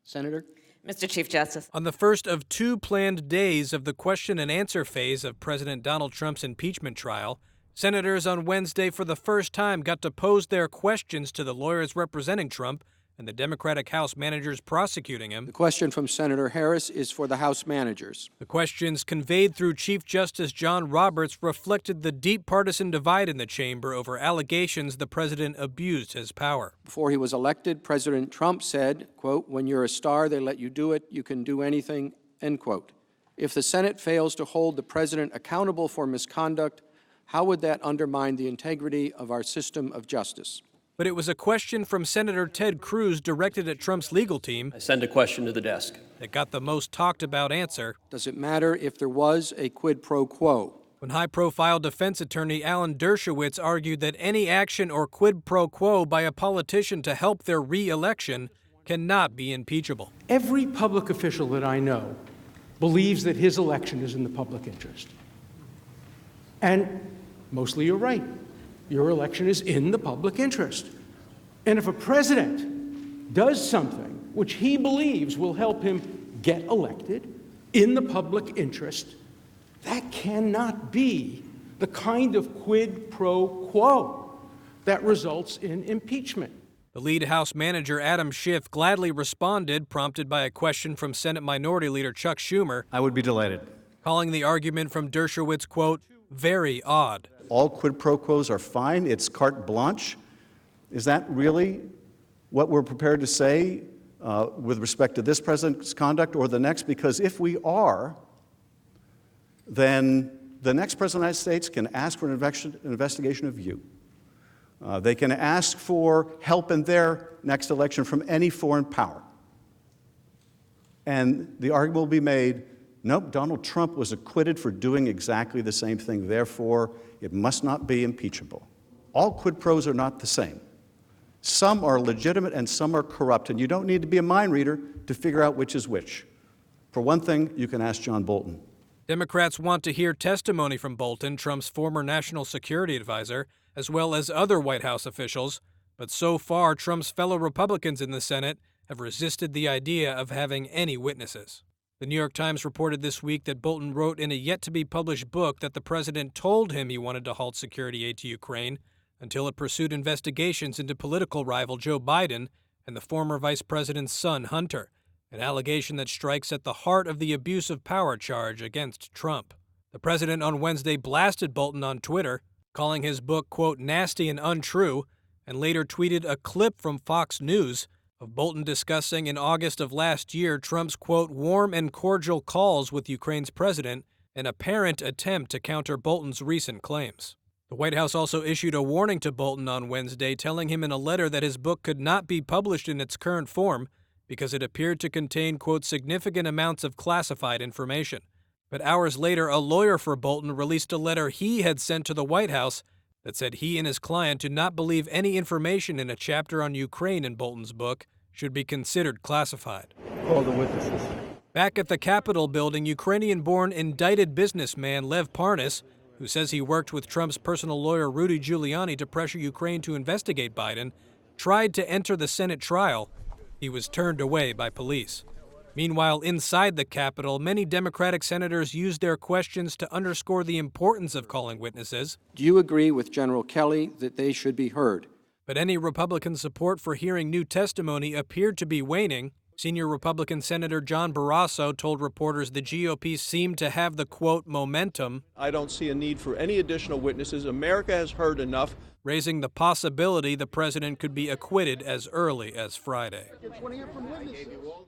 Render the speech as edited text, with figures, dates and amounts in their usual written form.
Senator? Mr. Chief Justice. On the first of two planned days of the question and answer phase of President Donald Trump's impeachment trial, senators on Wednesday for the first time got to pose their questions to the lawyers representing Trump and the Democratic House managers prosecuting him. The question from Senator Harris is for the House managers. The questions conveyed through Chief Justice John Roberts reflected the deep partisan divide in the chamber over allegations the president abused his power. Before he was elected, President Trump said, quote, "When you're a star, they let you do it. You can do anything," end quote. If the Senate fails to hold the president accountable for misconduct, how would that undermine the integrity of our system of justice? But it was a question from Senator Ted Cruz directed at Trump's legal team. I send a question to the desk. That got the most talked about answer. Does it matter if there was a quid pro quo? When high-profile defense attorney Alan Dershowitz argued that any action or quid pro quo by a politician to help their re-election cannot be impeachable. Every public official that I know believes that his election is in the public interest. And mostly you're right. Your election is in the public interest. And if a president does something which he believes will help him get elected in the public interest, that cannot be the kind of quid pro quo that results in impeachment. The lead House manager, Adam Schiff, gladly responded, prompted by a question from Senate Minority Leader Chuck Schumer. I would be delighted. Calling the argument from Dershowitz, quote, very odd. All quid pro quos are fine. It's carte blanche. Is that really what we're prepared to say with respect to this president's conduct or the next? Because if we are, then the next president of the United States can ask for an investigation of you. They can ask for help in their next election from any foreign power. And the argument will be made, nope, Donald Trump was acquitted for doing exactly the same thing. Therefore, it must not be impeachable. All quid pros are not the same. Some are legitimate and some are corrupt, and you don't need to be a mind reader to figure out which is which. For one thing, you can ask John Bolton. Democrats want to hear testimony from Bolton, Trump's former national security advisor, as well as other White House officials, but so far Trump's fellow Republicans in the Senate have resisted the idea of having any witnesses. The New York Times reported this week that Bolton wrote in a yet-to-be-published book that the president told him he wanted to halt security aid to Ukraine until it pursued investigations into political rival Joe Biden and the former vice president's son, Hunter, an allegation that strikes at the heart of the abuse of power charge against Trump. The president on Wednesday blasted Bolton on Twitter, calling his book, quote, nasty and untrue, and later tweeted a clip from Fox News of Bolton discussing in August of last year Trump's, quote, warm and cordial calls with Ukraine's president, an apparent attempt to counter Bolton's recent claims. The White House also issued a warning to Bolton on Wednesday, telling him in a letter that his book could not be published in its current form because it appeared to contain, quote, significant amounts of classified information. But hours later, a lawyer for Bolton released a letter he had sent to the White House that said he and his client do not believe any information in a chapter on Ukraine in Bolton's book should be considered classified. Call the witnesses. Back at the Capitol building, Ukrainian-born indicted businessman Lev Parnas, who says he worked with Trump's personal lawyer Rudy Giuliani to pressure Ukraine to investigate Biden, tried to enter the Senate trial. He was turned away by police. Meanwhile, inside the Capitol, many Democratic senators used their questions to underscore the importance of calling witnesses. Do you agree with General Kelly that they should be heard? But any Republican support for hearing new testimony appeared to be waning. Senior Republican Senator John Barrasso told reporters the GOP seemed to have the, quote, momentum. I don't see a need for any additional witnesses. America has heard enough. Raising the possibility the president could be acquitted as early as Friday.